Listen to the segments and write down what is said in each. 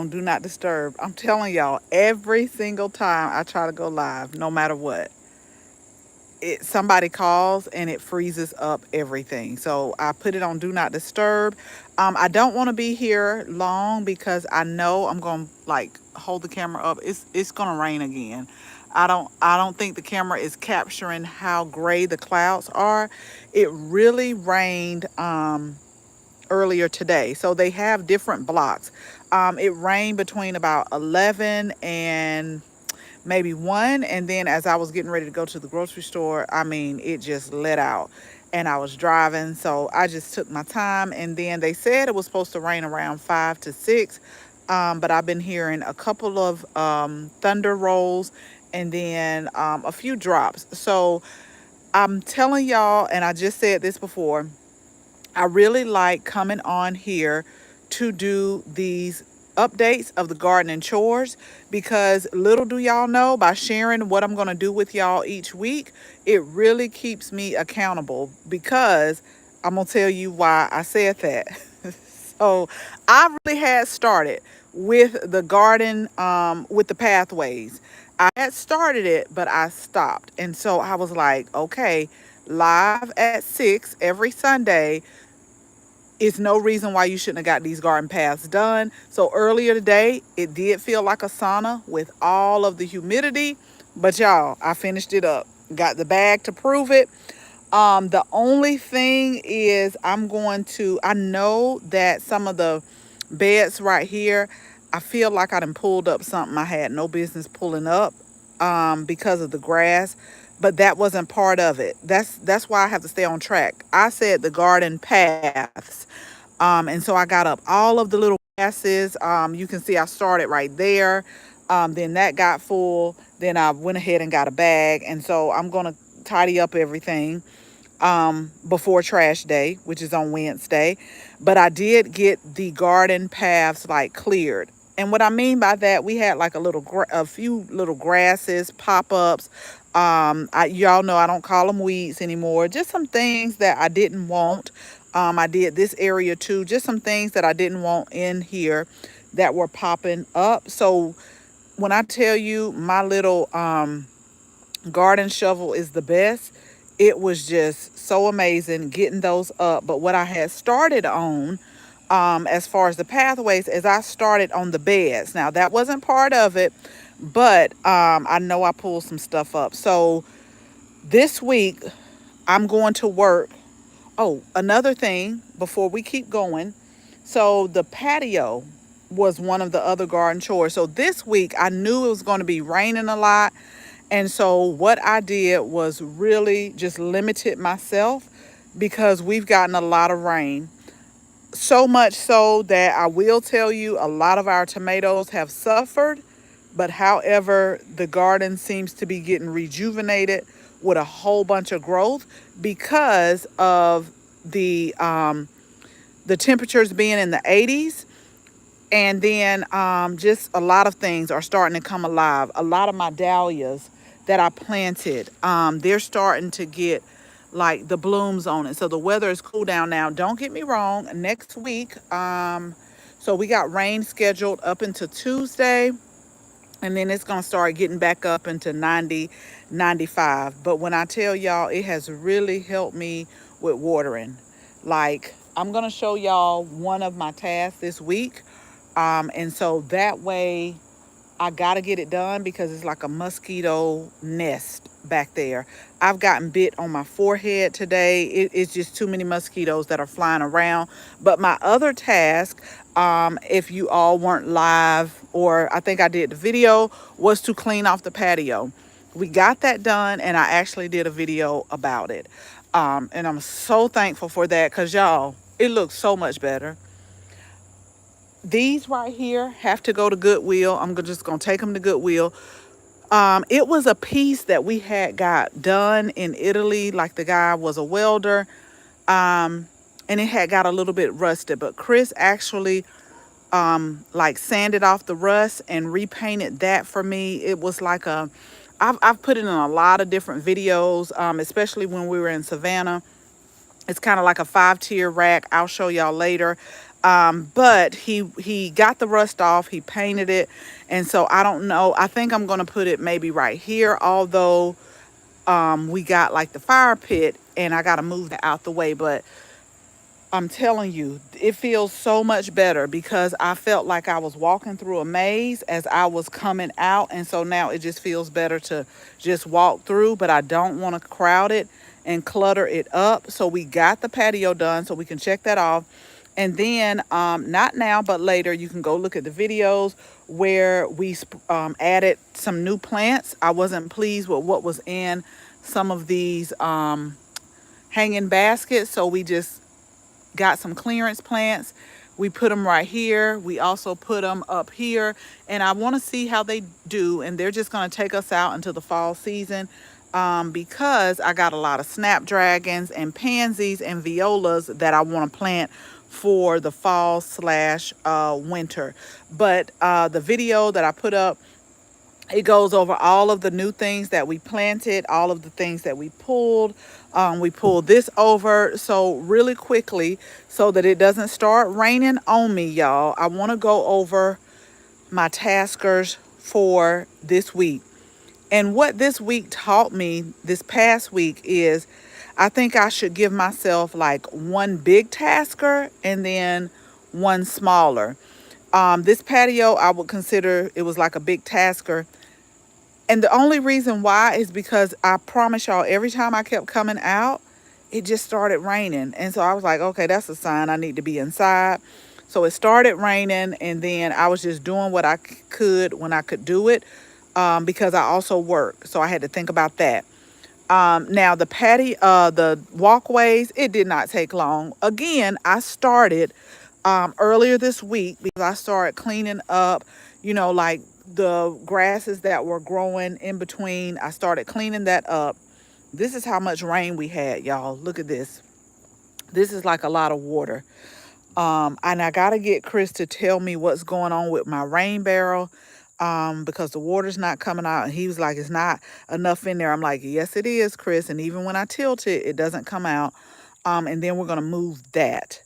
on Do Not Disturb. I'm telling y'all, every single time I try to go live, no matter what, somebody calls and it freezes up everything. So I put it on Do Not Disturb. I don't want to be here long because I know I'm going to like hold the camera up. It's going to rain again. I don't think the camera is capturing how gray the clouds are. It really rained earlier today. So they have different blocks. It rained between about 11 and maybe 1, and then as I was getting ready to go to the grocery store, I mean, it just let out, and I was driving, so I just took my time. And then they said it was supposed to rain around 5 to 6, but I've been hearing a couple of thunder rolls, and then a few drops. So I'm telling y'all, and I just said this before, I really like coming on here to do these updates of the garden and chores, because little do y'all know, by sharing what I'm going to do with y'all each week, it really keeps me accountable, because I'm going to tell you why I said that. So I really had started with the garden, with the pathways. I had started it, but I stopped. And so I was like, okay, live at 6 every Sunday is no reason why you shouldn't have got these garden paths done. So earlier today, it did feel like a sauna with all of the humidity, but y'all, I finished it up. Got the bag to prove it. The only thing is I know that some of the beds right here, I feel like I done pulled up something I had no business pulling up, because of the grass, but that wasn't part of it. That's why I have to stay on track. I said the garden paths. And so I got up all of the little grasses. You can see I started right there. Then that got full. Then I went ahead and got a bag. And so I'm going to tidy up everything before trash day, which is on Wednesday. But I did get the garden paths like cleared. And what I mean by that, we had like a few little grasses, pop-ups. Y'all know I don't call them weeds anymore. Just some things that I didn't want. I did this area too. Just some things that I didn't want in here that were popping up. So when I tell you my little garden shovel is the best, it was just so amazing getting those up. But what I had started on, as far as the pathways, is I started on the beds. Now that wasn't part of it, but I know I pulled some stuff up. So this week I'm going to work. Oh, another thing before we keep going. So the patio was one of the other garden chores. So this week I knew it was going to be raining a lot. And so what I did was really just limited myself, because we've gotten a lot of rain. So much so that I will tell you a lot of our tomatoes have suffered. But however, the garden seems to be getting rejuvenated with a whole bunch of growth because of the temperatures being in the 80s. And then just a lot of things are starting to come alive. A lot of my dahlias that I planted, they're starting to get like the blooms on it. So the weather is cool down now. Don't get me wrong. Next week, so we got rain scheduled up into Tuesday. And then it's going to start getting back up into 90, 95. But when I tell y'all, it has really helped me with watering. Like, I'm going to show y'all one of my tasks this week. And so that way I got to get it done, because it's like a mosquito nest back there. I've gotten bit on my forehead today. It's just too many mosquitoes that are flying around. But my other task, if you all weren't live, or I think I did the video, was to clean off the patio. We got that done, and I actually did a video about it. And I'm so thankful for that, because y'all, it looks so much better. These right here have to go to Goodwill. I'm just going to take them to Goodwill. It was a piece that we had got done in Italy. Like, the guy was a welder. And it had got a little bit rusted. But Chris actually like sanded off the rust and repainted that for me. It was like I've put it in a lot of different videos, especially when we were in Savannah. It's kind of like a 5-tier rack. I'll show y'all later. But he got the rust off. He painted it, and so I don't know. I think I'm gonna put it maybe right here. Although we got like the fire pit, and I gotta move that out the way. But I'm telling you, it feels so much better because I felt like I was walking through a maze as I was coming out. And so now it just feels better to just walk through, but I don't want to crowd it and clutter it up. So we got the patio done, so we can check that off. And then, not now, but later, you can go look at the videos where we added some new plants. I wasn't pleased with what was in some of these hanging baskets, so we just got some clearance plants. We put them right here. We also put them up here. And I want to see how they do. And they're just going to take us out until the fall season, because I got a lot of snapdragons and pansies and violas that I want to plant for the fall slash winter. But the video that I put up, it goes over all of the new things that we planted, all of the things that we pulled. We pulled this over. So really quickly, so that it doesn't start raining on me, y'all, I want to go over my taskers for this week. And what this week taught me this past week is I think I should give myself like one big tasker and then one smaller. This patio, I would consider it was like a big tasker. And the only reason why is because I promise y'all, every time I kept coming out, it just started raining. And so I was like, okay, that's a sign I need to be inside. So it started raining, and then I was just doing what I could when I could do it, because I also work. So I had to think about that. Now the the walkways, it did not take long. Again, I started earlier this week because I started cleaning up, like the grasses that were growing in between. I started cleaning that up. This is how much rain we had, y'all. Look at this. This is like a lot of water. And I got to get Chris to tell me what's going on with my rain barrel, because the water's not coming out. And he was like, it's not enough in there. I'm like, yes, it is, Chris. And even when I tilt it, it doesn't come out. And then we're going to move that.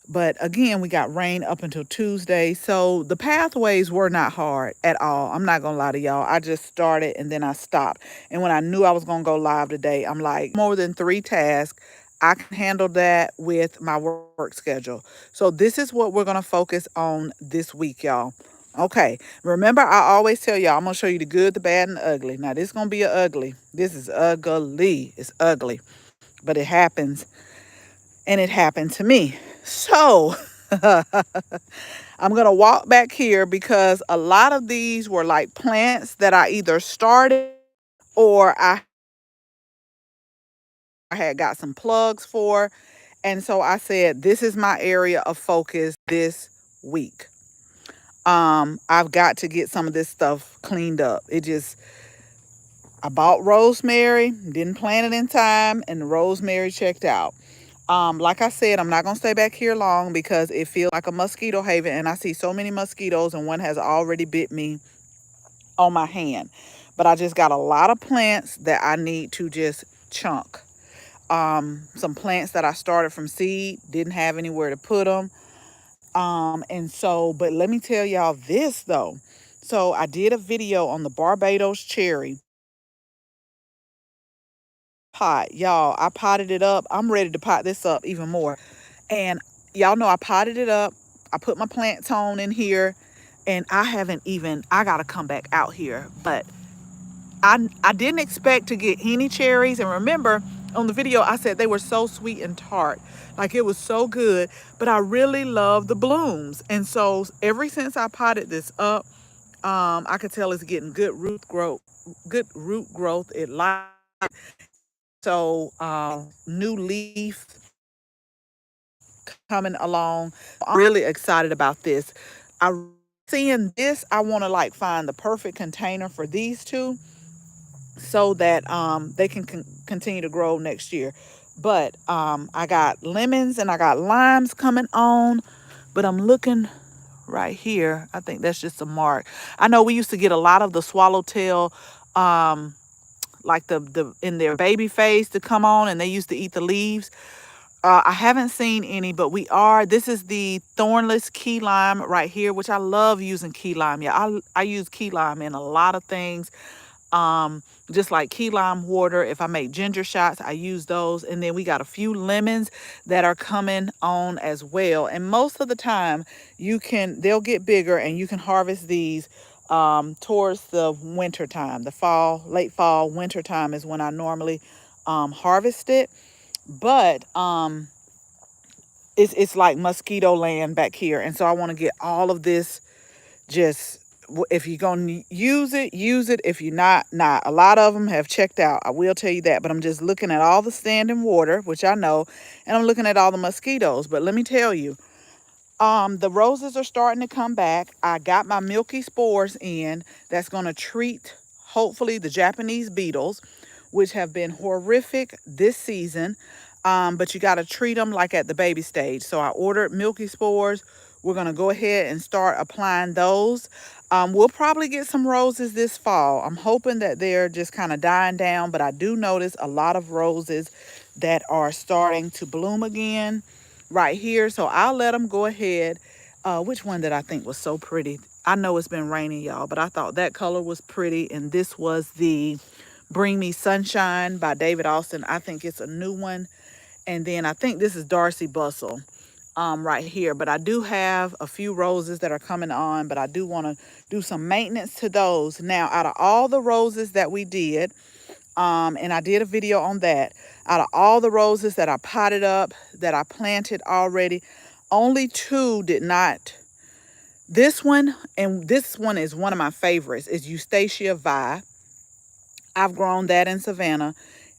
But again, we got rain up until Tuesday. So the pathways were not hard at all. I'm not going to lie to y'all. I just started and then I stopped. And when I knew I was going to go live today, I'm like, more than 3 tasks. I can handle that with my work schedule. So this is what we're going to focus on this week, y'all. Okay. Remember, I always tell y'all, I'm going to show you the good, the bad, and the ugly. Now, this is going to be a ugly. This is ugly. It's ugly. But it happens. And it happened to me. So I'm going to walk back here because a lot of these were like plants that I either started or I had got some plugs for. And so I said, this is my area of focus this week. I've got to get some of this stuff cleaned up. I bought rosemary, didn't plant it in time, and the rosemary checked out. Like I said, I'm not going to stay back here long because it feels like a mosquito haven, and I see so many mosquitoes, and one has already bit me on my hand. But I just got a lot of plants that I need to just chunk. Some plants that I started from seed, didn't have anywhere to put them. And so, but let me tell y'all this though. So I did a video on the Barbados cherry pot. Y'all, I potted it up. I'm ready to pot this up even more. And y'all know I potted it up. I put my plant tone in here, and I got to come back out here. But I didn't expect to get any cherries. And remember, on the video, I said they were so sweet and tart. Like it was so good. But I really love the blooms. And so ever since I potted this up, I could tell it's getting good root growth. Good root growth. It likes so new leaf coming along. I'm really excited about this. I seeing this, I want to like find the perfect container for these two so that they can continue to grow next year. But I got lemons and I got limes coming on, but I'm looking right here. I think that's just a mark. I know we used to get a lot of the swallowtail, like the in their baby phase to come on, and they used to eat the leaves. I haven't seen any, but this is the thornless key lime right here, which I love using key lime. Yeah, I use key lime in a lot of things. Just like key lime water. If I make ginger shots, I use those. And then we got a few lemons that are coming on as well. And most of the time they'll get bigger and you can harvest these towards the winter time. The fall, late fall, winter time is when I normally harvest it. But it's like mosquito land back here. And so I want to get all of this. Just, if you're going to use it, use it. If you're not. A lot of them have checked out. I will tell you that. But I'm just looking at all the standing water, which I know, and I'm looking at all the mosquitoes. But let me tell you, the roses are starting to come back. I got my milky spores in. That's going to treat, hopefully, the Japanese beetles, which have been horrific this season. But you got to treat them like at the baby stage. So I ordered milky spores. We're going to go ahead and start applying those. We'll probably get some roses this fall. I'm hoping that they're just kind of dying down, but I do notice a lot of roses that are starting to bloom again right here. So I'll let them go ahead. Which one did I think was so pretty? I know it's been raining, y'all, but I thought that color was pretty. And this was the Bring Me Sunshine by David Austin. I think it's a new one. And then I think this is Darcy Bustle right here. But I do have a few roses that are coming on, but I do want to do some maintenance to those. Now, out of all the roses that we did, and I did a video on that, out of all the roses that I potted up, that I planted already, only two did not. This one, and this one is one of my favorites, is Eustacia Vi. I've grown that in Savannah.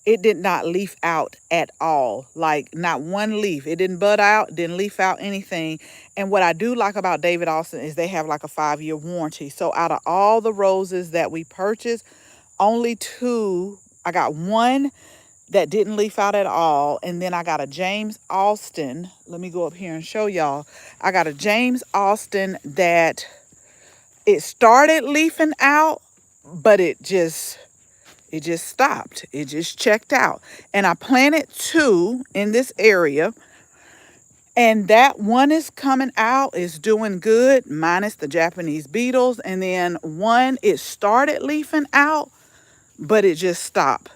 It did not leaf out at all, like not one leaf. It didn't bud out, didn't leaf out anything. And what I do like about David Austin is they have like a 5-year warranty. So out of all the roses that we purchased, only two, I got one that didn't leaf out at all. And then I got a James Austin. Let me go up here and show y'all. I got a James Austin that it started leafing out, but it just stopped. It just checked out. And I planted two in this area. And that one is coming out, is doing good, minus the Japanese beetles. And then one, it started leafing out, but it just stopped.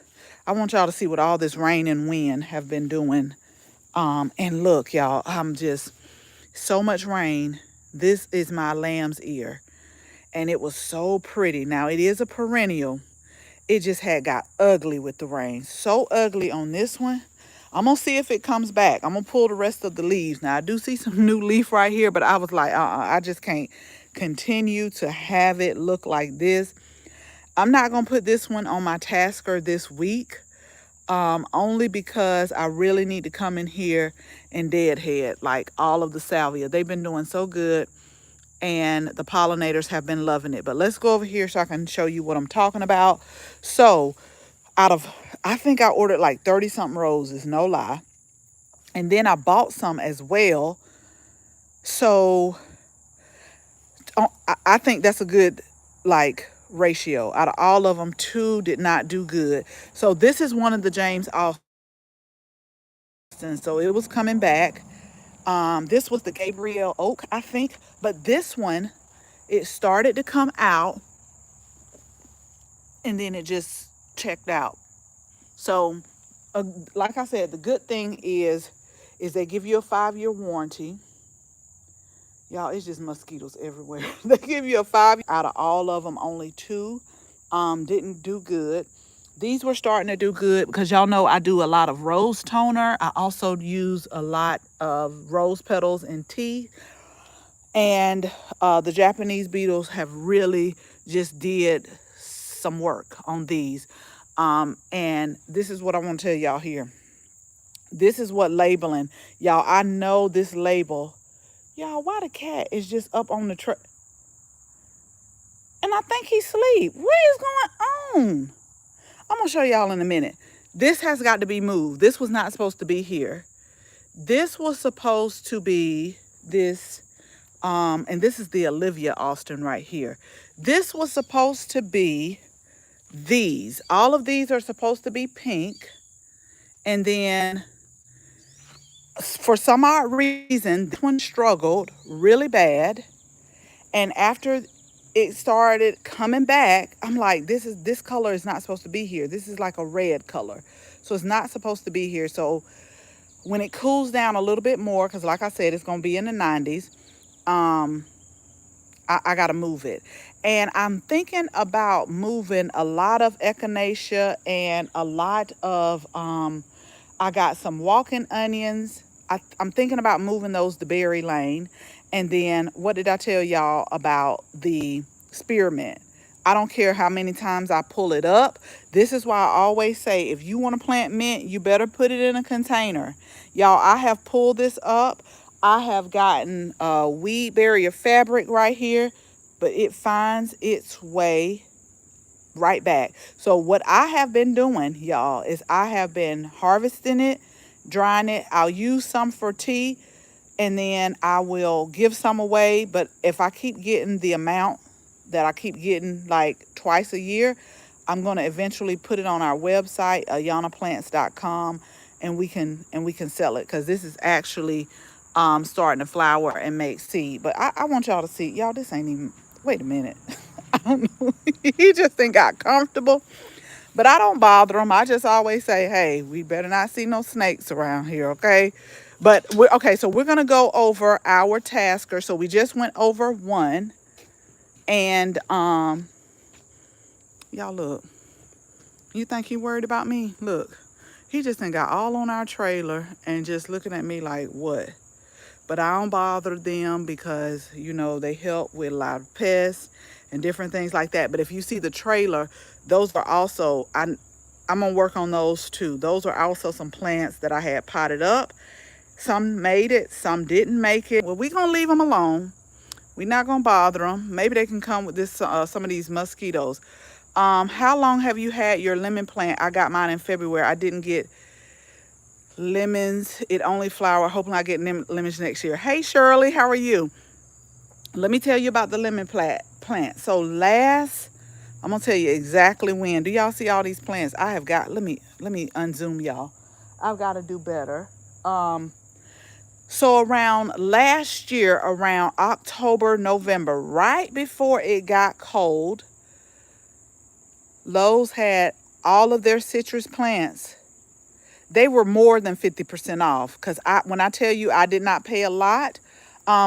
I want y'all to see what all this rain and wind have been doing. And look, y'all, I'm just, so much rain. This is my lamb's ear. And it was so pretty. Now, it is a perennial. It just had got ugly with the rain. So ugly on this one. I'm going to see if it comes back. I'm going to pull the rest of the leaves. Now, I do see some new leaf right here, but I was like, I just can't continue to have it look like this. I'm not going to put this one on my tasker this week, only because I really need to come in here and deadhead like all of the salvia. They've been doing so good, and the pollinators have been loving it. But let's go over here so I can show you what I'm talking about. So I think I ordered like 30 something roses, no lie. And then I bought some as well. So I think that's a good like ratio. Out of all of them, two did not do good. So this is one of the James Austin. So it was coming back. This was the Gabriel Oak, I think. But this one, it started to come out, and then it just checked out. So, like I said, the good thing is they give you a 5-year warranty. Y'all, it's just mosquitoes everywhere. They give you a 5. Out of all of them, only two didn't do good. These were starting to do good because y'all know I do a lot of rose toner. I also use a lot of rose petals in tea. And the Japanese beetles have really just did some work on these. And this is what I want to tell y'all here. This is what labeling. Y'all, I know this label. Y'all, why the cat is just up on the tray? And I think he's asleep. What is going on? I'm going to show y'all in a minute. This has got to be moved. This was not supposed to be here. This was supposed to be this. And this is the Olivia Austin right here. This was supposed to be these. All of these are supposed to be pink. And then For some odd reason, this one struggled really bad. And after it started coming back, I'm like, this color is not supposed to be here. This is like a red color. So it's not supposed to be here. So when it cools down a little bit more, because like I said, it's gonna be in the 90s, um, I gotta move it. And I'm thinking about moving a lot of echinacea and a lot of I got some walking onions. I'm thinking about moving those to Berry Lane. And then what did I tell y'all about the spearmint? I don't care how many times I pull it up. This is why I always say if you want to plant mint, you better put it in a container. Y'all, I have pulled this up. I have gotten weed barrier fabric right here, but it finds its way right back. So what I have been doing, y'all, is I have been harvesting it, drying it. I'll use some for tea, and then I will give some away. But if I keep getting the amount that I keep getting like twice a year, I'm going to eventually put it on our website, auyannaplants.com, and we can sell it, because this is actually starting to flower and make seed. But I want y'all to see, y'all, this ain't even, wait a minute. I don't know. He just ain't got comfortable. But I don't bother him. I just always say, hey, we better not see no snakes around here, okay? But we're okay, so we're gonna go over our tasker. So we just went over one. And y'all look, you think he worried about me? Look, he just done got all on our trailer and just looking at me like, what? But I don't bother them because, you know, they help with a lot of pests and different things like that. But if you see the trailer, those are also, I'm gonna work on those too. Those are also some plants that I had potted up. Some made it, some didn't make it. Well, we're gonna leave them alone. We're not gonna bother them. Maybe they can come with this some of these mosquitoes. How long have you had your lemon plant? I got mine in February. I didn't get lemons. It only flowered. Hoping I get lemons next year. Hey Shirley, how are you? Let me tell you about the lemon plant. So I'm gonna tell you exactly when. Do y'all see all these plants? I have got. Let me unzoom y'all. I've got to do better. Um, so around last year, around October, November, right before it got cold, Lowe's had all of their citrus plants. They were more than 50% off, because when I tell you I did not pay a lot,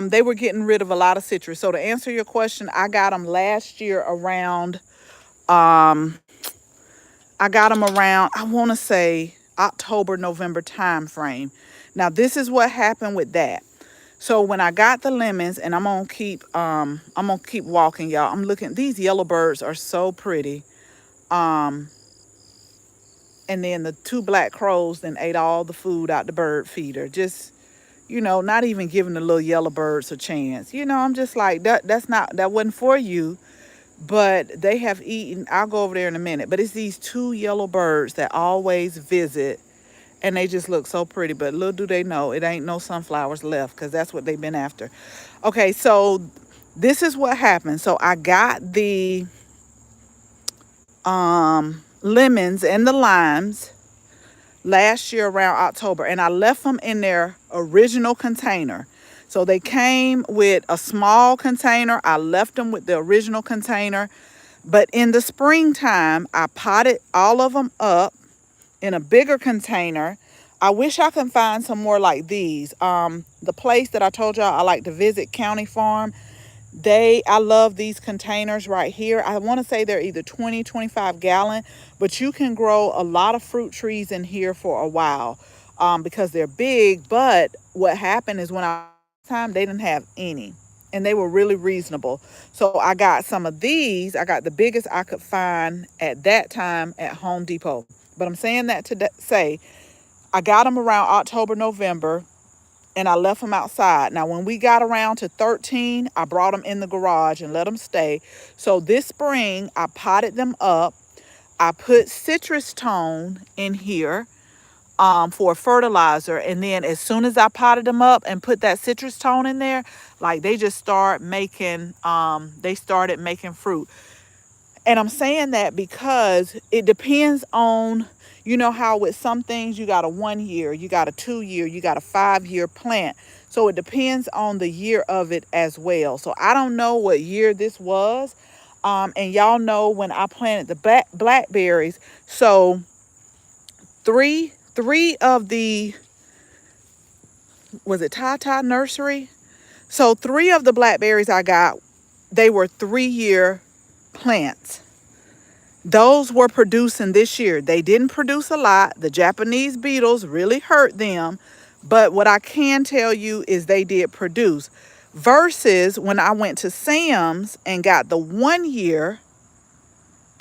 they were getting rid of a lot of citrus. So to answer your question, I got them last year around, um, I got them around, I want to say October, November time frame. Now this is what happened with that. So when I got the lemons, and I'm gonna keep walking, y'all. I'm looking, these yellow birds are so pretty. Um, and then the two black crows then ate all the food out the bird feeder. Just, not even giving the little yellow birds a chance. I'm just like, that wasn't for you. But they have eaten, I'll go over there in a minute. But it's these two yellow birds that always visit, and they just look so pretty. But little do they know, it ain't no sunflowers left, because that's what they've been after. Okay, so this is what happened. So I got the lemons and the limes last year around October, and I left them in their original container. So they came with a small container. I left them with the original container. But in the springtime, I potted all of them up in a bigger container. I wish I could find some more like these. The place that I told y'all I like to visit, County Farm, I love these containers right here. I want to say they're either 20, 25 gallon, but you can grow a lot of fruit trees in here for a while, because they're big. But what happened is when I time, they didn't have any, and they were really reasonable. So I got some of these. I got the biggest I could find at that time at Home Depot. But I'm saying that to say I got them around October, November, and I left them outside. Now, when we got around to 13, I brought them in the garage and let them stay. So this spring, I potted them up. I put citrus tone in here for fertilizer. And then as soon as I potted them up and put that citrus tone in there, like they just started making fruit. And I'm saying that because it depends on, you know how with some things you got a 1 year, you got a 2 year, you got a 5 year plant. So it depends on the year of it as well. So I don't know what year this was. And y'all know when I planted the blackberries. So three of the, was it Tata Nursery? So three of the blackberries I got, they were 3 year plants. Those were producing this year. They didn't produce a lot. The Japanese beetles really hurt them. But what I can tell you is they did produce. Versus when I went to Sam's and got the 1 year,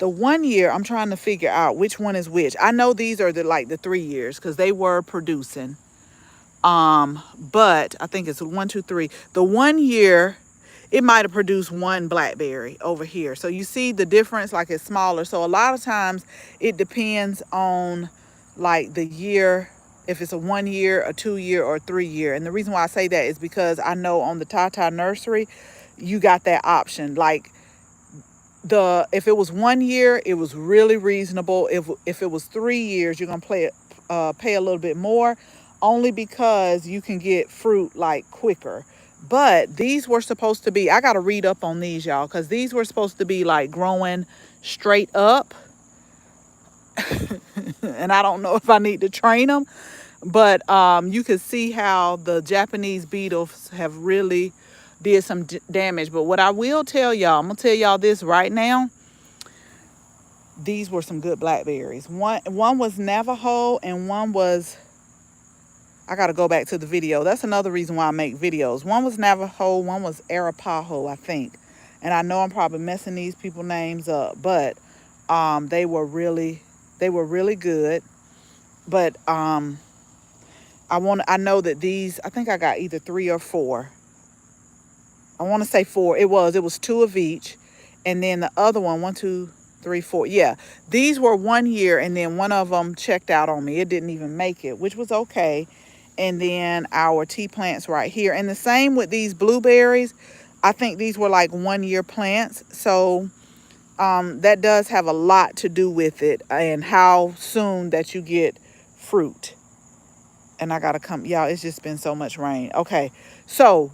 I'm trying to figure out which one is which. I know these are the 3 years because they were producing. But I think it's 1, 2, 3. The 1 year, it might have produced one blackberry over here. So you see the difference, like it's smaller. So a lot of times it depends on like the year, if it's a 1 year, a 2 year, or a 3 year. And the reason why I say that is because I know on the Tata Nursery, you got that option. Like if it was 1 year, it was really reasonable. If it was 3 years, you're gonna pay a little bit more, only because you can get fruit like quicker. But these were supposed to be, I gotta read up on these, y'all, because these were supposed to be like growing straight up. And I don't know if I need to train them, but you can see how the Japanese beetles have really did some damage. But what I will tell y'all, I'm gonna tell y'all this right now. These were some good blackberries. One was Navajo and one was, I got to go back to the video. That's another reason why I make videos. One was Navajo, one was Arapaho, I think. And I know I'm probably messing these people names up, but they were really good. But I know that these, I think I got either 3 or 4. I want to say 4. It was 2 of each. And then the other one, 1, 2, 3, 4. Yeah, these were 1 year, and then one of them checked out on me. It didn't even make it, which was okay. And then our tea plants right here. And the same with these blueberries. I think these were like 1 year plants. So that does have a lot to do with it and how soon that you get fruit. And I got to come, y'all, it's just been so much rain. Okay, so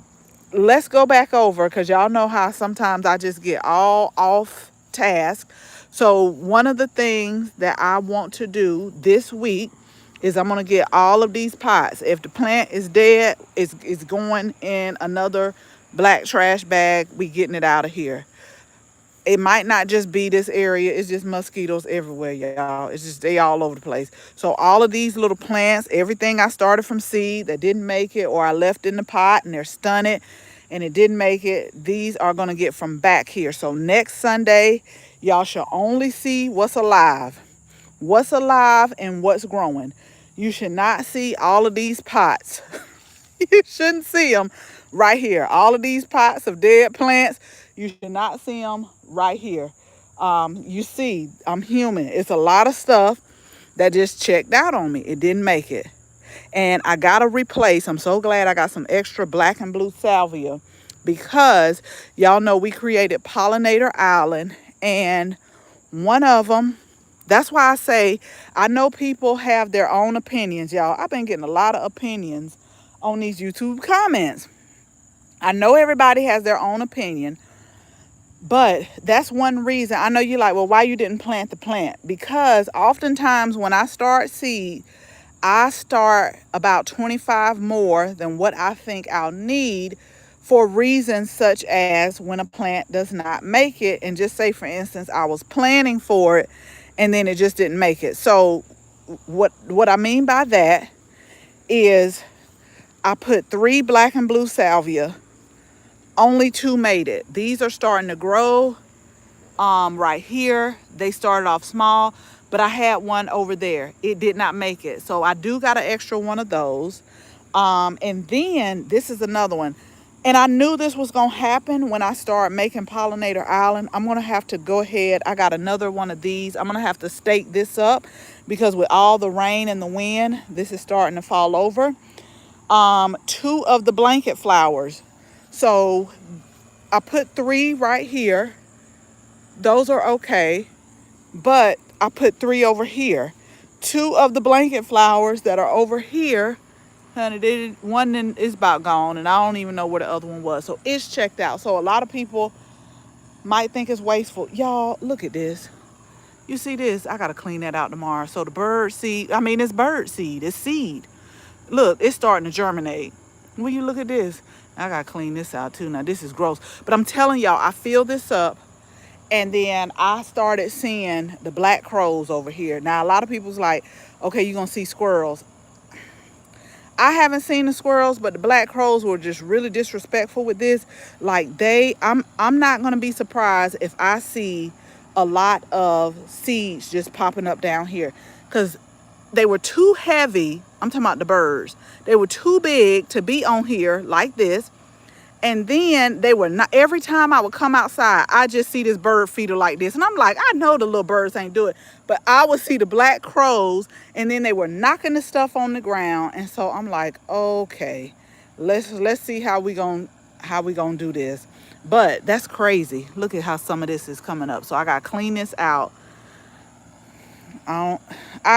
let's go back over, because y'all know how sometimes I just get all off task. So one of the things that I want to do this week is I'm going to get all of these pots. If the plant is dead, it's going in another black trash bag. We getting it out of here. It might not just be this area. It's just mosquitoes everywhere, y'all. It's just, they all over the place. So all of these little plants, everything I started from seed that didn't make it, or I left in the pot and they're stunted and it didn't make it, these are going to get from back here. So next Sunday, y'all shall only see what's alive. What's alive and what's growing. You should not see all of these pots. You shouldn't see them right here. All of these pots of dead plants, you should not see them right here. You see, I'm human. It's a lot of stuff that just checked out on me. It didn't make it. And I got to replace. I'm so glad I got some extra black and blue salvia, because y'all know we created Pollinator Island, and one of them, that's why I say, I know people have their own opinions, y'all. I've been getting a lot of opinions on these YouTube comments. I know everybody has their own opinion, but that's one reason. I know you're like, well, why you didn't plant the plant? Because oftentimes when I start seed, I start about 25 more than what I think I'll need, for reasons such as when a plant does not make it. And just say, for instance, I was planning for it and then it just didn't make it. So what I mean by that is I put 3 black and blue salvia. Only 2 made it. These are starting to grow right here. They started off small, but I had one over there. It did not make it. So I do got an extra one of those. And then this is another one. And I knew this was going to happen when I started making Pollinator Island. I'm going to have to go ahead. I got another one of these. I'm going to have to stake this up, because with all the rain and the wind, this is starting to fall over. 2 of the blanket flowers. So I put 3 right here. Those are okay. But I put 3 over here. 2 of the blanket flowers that are over here, honey, one is about gone, and I don't even know where the other one was. So it's checked out. So a lot of people might think it's wasteful. Y'all, look at this. You see this? I gotta clean that out tomorrow. So the bird seed, I mean, it's bird seed. It's seed. Look, it's starting to germinate. Will you look at this? I gotta clean this out too. Now this is gross. But I'm telling y'all, I filled this up. And then I started seeing the black crows over here. Now, a lot of people's like, okay, you're going to see squirrels. I haven't seen the squirrels, but the black crows were just really disrespectful with this. Like I'm not going to be surprised if I see a lot of seeds just popping up down here. Because they were too heavy. I'm talking about the birds. They were too big to be on here like this. And then they were not, every time I would come outside, I just see this bird feeder like this. And I'm like, I know the little birds ain't do it. But I would see the black crows, and then they were knocking the stuff on the ground. And so I'm like, okay, let's see how we gonna do this. But that's crazy. Look at how some of this is coming up. So I gotta clean this out. I'll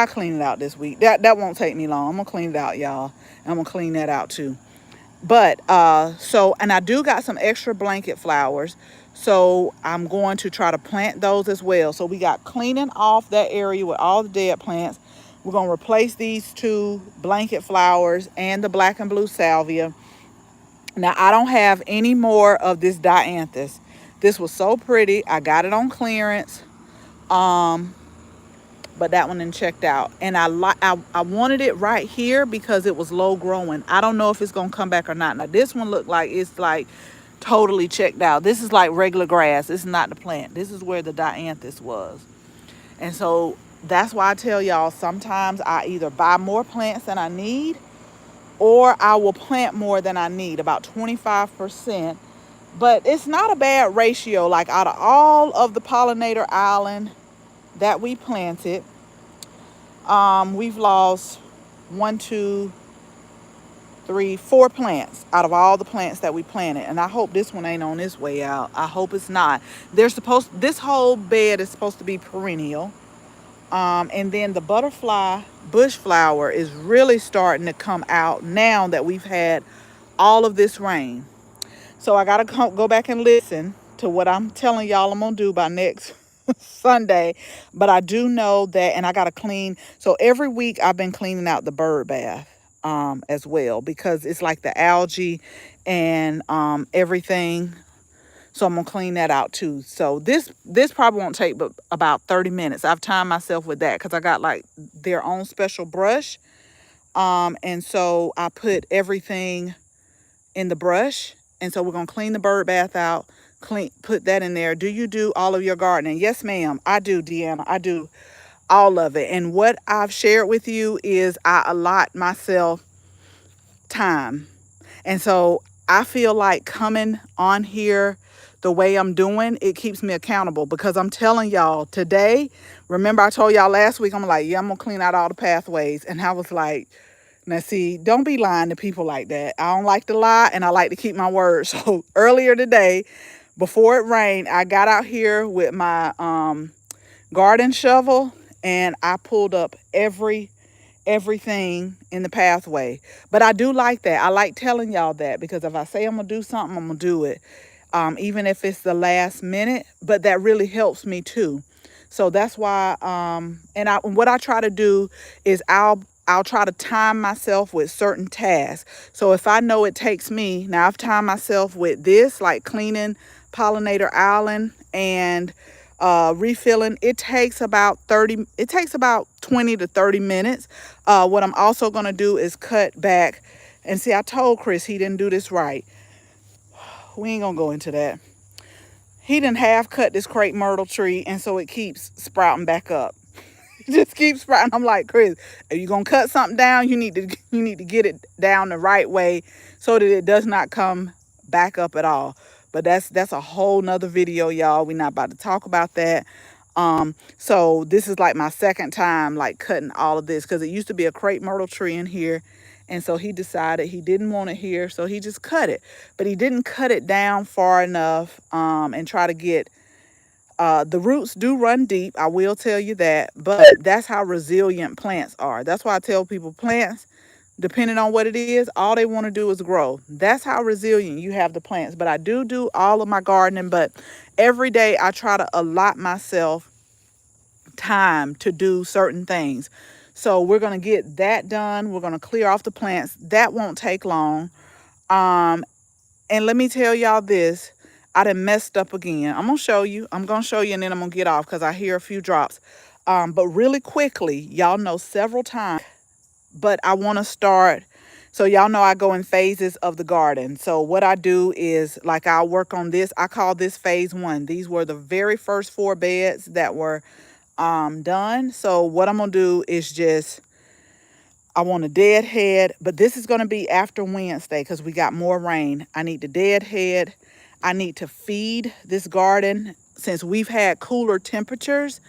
clean it out this week. That won't take me long. I'm gonna clean it out, y'all. I'm gonna clean that out too. But and I do got some extra blanket flowers, so I'm going to try to plant those as well. So we got cleaning off that area with all the dead plants. We're going to replace these 2 blanket flowers and the black and blue salvia. Now, I don't have any more of this dianthus. This was so pretty. I got it on clearance. But that one didn't checked out. And I wanted it right here because it was low growing. I don't know if it's going to come back or not. Now, this one looked like it's like totally checked out. This is like regular grass. This is not the plant. This is where the dianthus was. And so that's why I tell y'all, sometimes I either buy more plants than I need, or I will plant more than I need, about 25%. But it's not a bad ratio. Like, out of all of the pollinator island that we planted, we've lost 1, 2, 3, 4 plants out of all the plants that we planted. And I hope this one ain't on its way out. I hope it's not. This whole bed is supposed to be perennial. And then the butterfly bush flower is really starting to come out now that we've had all of this rain. So I got to go back and listen to what I'm telling y'all I'm going to do by next Sunday. But I do know that, and I got to clean. So every week I've been cleaning out the bird bath as well, because it's like the algae and everything. So I'm going to clean that out too. So this probably won't take but about 30 minutes. I've timed myself with that because I got like their own special brush. And so I put everything in the brush. And so we're going to clean the bird bath out, put that in there. Do you do all of your gardening? Yes, ma'am. I do, Deanna. I do all of it. And what I've shared with you is I allot myself time. And so I feel like coming on here the way I'm doing, it keeps me accountable, because I'm telling y'all today, remember I told y'all last week, I'm like, yeah, I'm going to clean out all the pathways. And I was like, now, see, don't be lying to people like that. I don't like to lie, and I like to keep my word. So earlier today, before it rained, I got out here with my garden shovel, and I pulled up everything in the pathway. But I do like that. I like telling y'all that, because if I say I'm going to do something, I'm going to do it, even if it's the last minute. But that really helps me too. So that's why, what I try to do is I'll try to time myself with certain tasks. So if I know it takes me, now I've timed myself with this, like cleaning Pollinator Island and refilling. It takes about 20 to 30 minutes. What I'm also going to do is cut back. And see, I told Chris he didn't do this right. We ain't going to go into that. He didn't half cut this crepe myrtle tree, and so it keeps sprouting back up. Just keep sprouting. I'm like, Chris, if you're gonna cut something down, you need to get it down the right way so that it does not come back up at all. But that's a whole nother video, y'all. We're not about to talk about that. So this is like my second time like cutting all of this, because it used to be a crepe myrtle tree in here, and so he decided he didn't want it here, so he just cut it. But he didn't cut it down far enough and try to get The roots do run deep, I will tell you that, but that's how resilient plants are. That's why I tell people plants, depending on what it is, all they want to do is grow. That's how resilient you have the plants. But I do all of my gardening, but every day I try to allot myself time to do certain things. So we're going to get that done. We're going to clear off the plants. That won't take long. Um, and let me tell y'all this. I done messed up again. I'm going to show you. I'm going to show you and then I'm going to get off because I hear a few drops. But really quickly, y'all know several times, but I want to start. So y'all know I go in phases of the garden. So what I do is like I'll work on this. I call this phase 1. These were the very first 4 beds that were done. So what I'm gonna do is just I want a deadhead, but this is gonna be after Wednesday because we got more rain. I need the deadhead. I need to feed this garden since we've had cooler temperatures.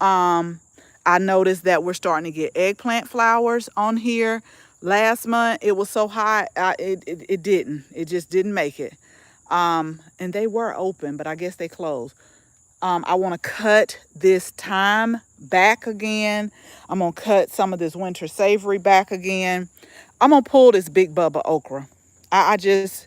um I noticed that we're starting to get eggplant flowers on here. Last month it was so hot, it just didn't make it. And they were open, but I guess they closed. I want to cut this thyme back again. I'm going to cut some of this winter savory back again. I'm going to pull this big bubba okra. I just,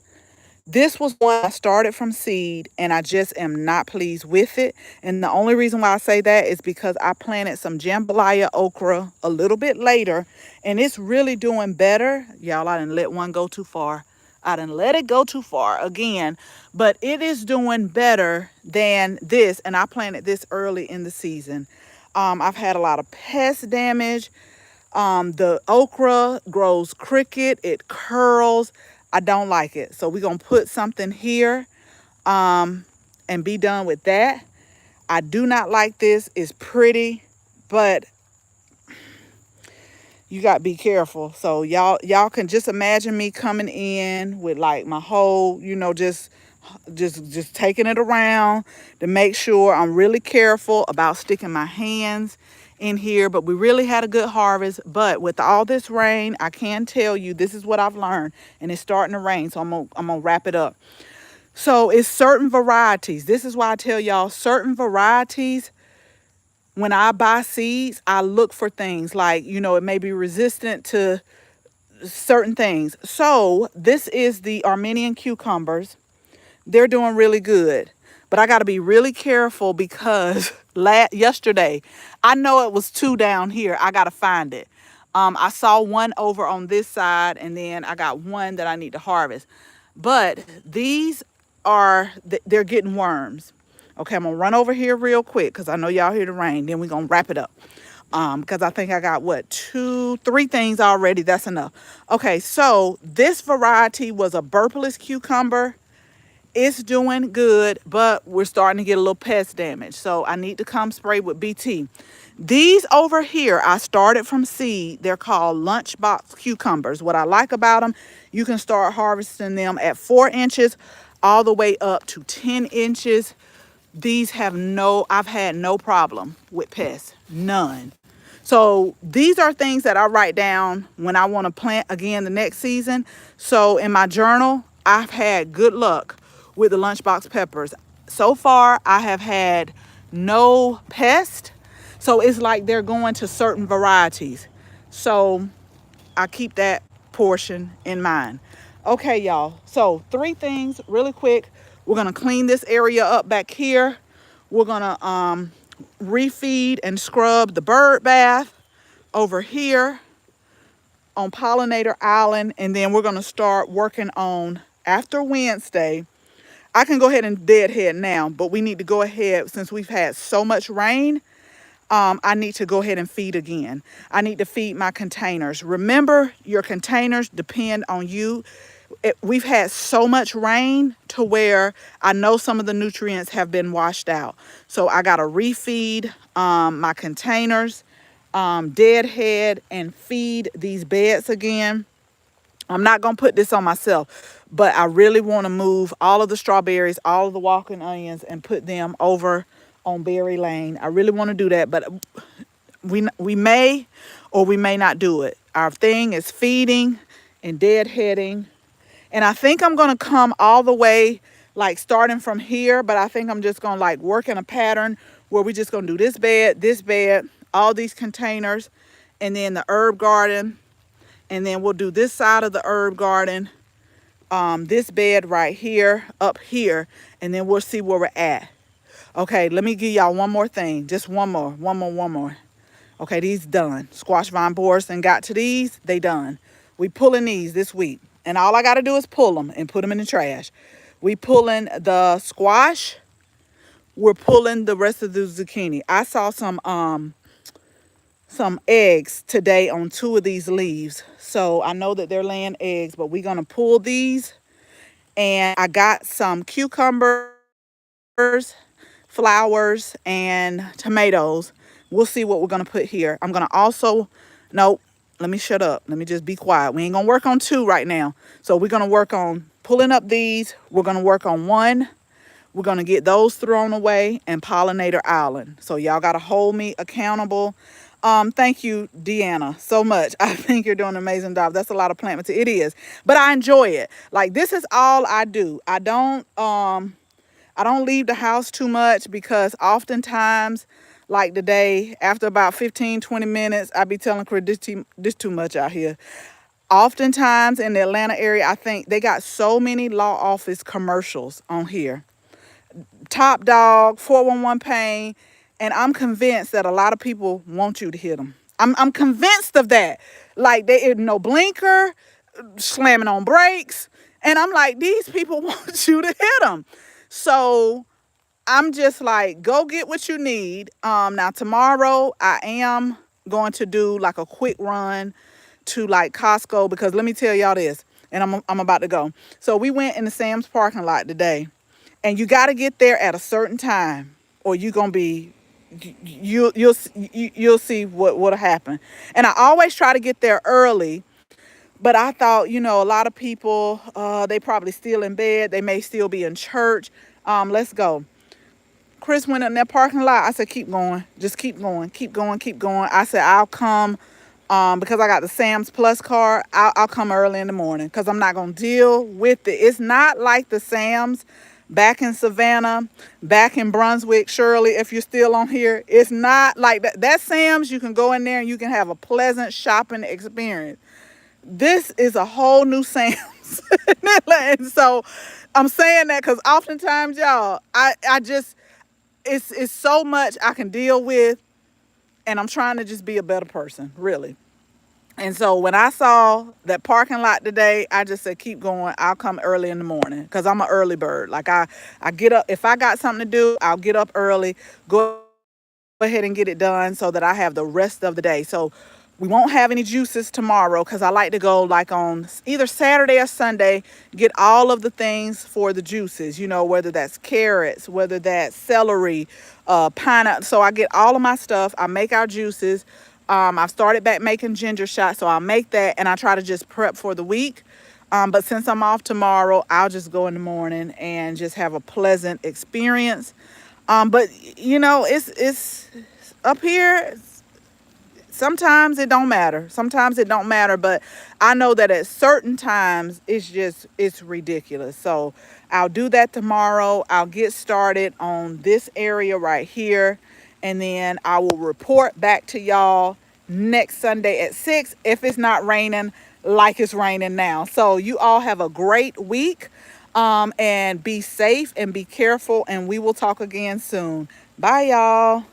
this was one I started from seed and I just am not pleased with it. And the only reason why I say that is because I planted some jambalaya okra a little bit later and it's really doing better. Y'all, I didn't let one go too far. I didn't let it go too far again, but it is doing better than this. And I planted this early in the season. I've had a lot of pest damage. The okra grows crooked, it curls. I don't like it. So we're going to put something here and be done with that. I do not like this. It's pretty, but you got to be careful. So y'all can just imagine me coming in with like my whole, just taking it around to make sure I'm really careful about sticking my hands in here. But we really had a good harvest. But with all this rain, I can tell you this is what I've learned, and it's starting to rain, so I'm gonna wrap it up. So it's certain varieties. This is why I tell y'all certain varieties. When I buy seeds, I look for things like, it may be resistant to certain things. So this is the Armenian cucumbers. They're doing really good. But I got to be really careful because yesterday, I know it was 2 down here. I got to find it. I saw one over on this side, and then I got one that I need to harvest. But these they're getting worms. Okay, I'm going to run over here real quick because I know y'all hear the rain. Then we're going to wrap it up. Because I think I got, 3 things already. That's enough. Okay, so this variety was a burpless cucumber. It's doing good, but we're starting to get a little pest damage. So I need to come spray with BT. These over here, I started from seed. They're called lunchbox cucumbers. What I like about them, you can start harvesting them at 4 inches all the way up to 10 inches. These I've had no problem with pests, none. So these are things that I write down when I want to plant again the next season. So in my journal, I've had good luck with the lunchbox peppers. So far, I have had no pest. So it's like they're going to certain varieties. So I keep that portion in mind. Okay, y'all. So 3 things really quick. We're going to clean this area up back here. We're going to refeed and scrub the bird bath over here on Pollinator Island. And then we're going to start working on, after Wednesday, I can go ahead and deadhead now, but we need to go ahead since we've had so much rain. I need to go ahead and feed again. I need to feed my containers. Remember, your containers depend on you. We've had so much rain to where I know some of the nutrients have been washed out. So I got to refeed my containers, deadhead, and feed these beds again. I'm not going to put this on myself, but I really want to move all of the strawberries, all of the walking onions, and put them over on Berry Lane. I really want to do that, but we may or we may not do it. Our thing is feeding and deadheading. And I think I'm going to come all the way like starting from here, but I think I'm just gonna like work in a pattern where we're just gonna do this bed, all these containers, and then the herb garden, and then we'll do this side of the herb garden, this bed right here, up here, and then we'll see where we're at. Okay, let me give y'all one more thing. Just one more. Okay, these done. Squash vine borers and got to these, they done. We pulling these this week. And all I got to do is pull them and put them in the trash. We pulling the squash. We're pulling the rest of the zucchini. I saw some eggs today on two of these leaves. So I know that they're laying eggs, but we're going to pull these. And I got some cucumbers, flowers, and tomatoes. We'll see what we're going to put here. I'm going to also, nope, let me shut up. Let me just be quiet. We ain't going to work on two right now. So we're going to work on pulling up these. We're going to work on one. We're going to get those thrown away and Pollinator Island. So y'all got to hold me accountable. Thank you, Deanna, so much. I think you're doing an amazing job. That's a lot of plant material. It is, but I enjoy it. Like, this is all I do. I don't leave the house too much because oftentimes, like today, after about 15, 20 minutes, I be telling Chris, this too much out here. Oftentimes in the Atlanta area, I think they got so many law office commercials on here. Top Dog, 411 Pain, and I'm convinced that a lot of people want you to hit them. I'm convinced of that. Like, they no blinker, slamming on brakes, and I'm like, these people want you to hit them. So I'm just like, go get what you need. Now tomorrow I am going to do like a quick run to like Costco, because let me tell y'all this, and I'm about to go. So we went in the Sam's parking lot today, and you got to get there at a certain time, or you're gonna be you'll see what'll happen. And I always try to get there early, but I thought, a lot of people, they probably still in bed. They may still be in church. Let's go. Chris went in that parking lot. I said, keep going. Just keep going. Keep going. Keep going. I said, I'll come, because I got the Sam's Plus card. I'll come early in the morning because I'm not going to deal with it. It's not like the Sam's back in Savannah, back in Brunswick. Shirley, if you're still on here, it's not like that. That Sam's, you can go in there and you can have a pleasant shopping experience. This is a whole new Sam's. And so I'm saying that because oftentimes, y'all, I just, it's so much I can deal with, and I'm trying to just be a better person, really. And so when I saw that parking lot today, I just said, keep going. I'll come early in the morning because I'm an early bird. Like, I get up. If I got something to do, I'll get up early, go ahead and get it done so that I have the rest of the day. So we won't have any juices tomorrow because I like to go like on either Saturday or Sunday, get all of the things for the juices, whether that's carrots, whether that's celery, pineapple. So I get all of my stuff. I make our juices. I've started back making ginger shots, so I'll make that, and I try to just prep for the week. But since I'm off tomorrow, I'll just go in the morning and just have a pleasant experience. But it's up here. Sometimes it don't matter. But I know that at certain times it's ridiculous. So I'll do that tomorrow. I'll get started on this area right here, and then I will report back to y'all next Sunday at 6 if it's not raining like it's raining now. So you all have a great week, and be safe and be careful, and we will talk again soon. Bye, y'all.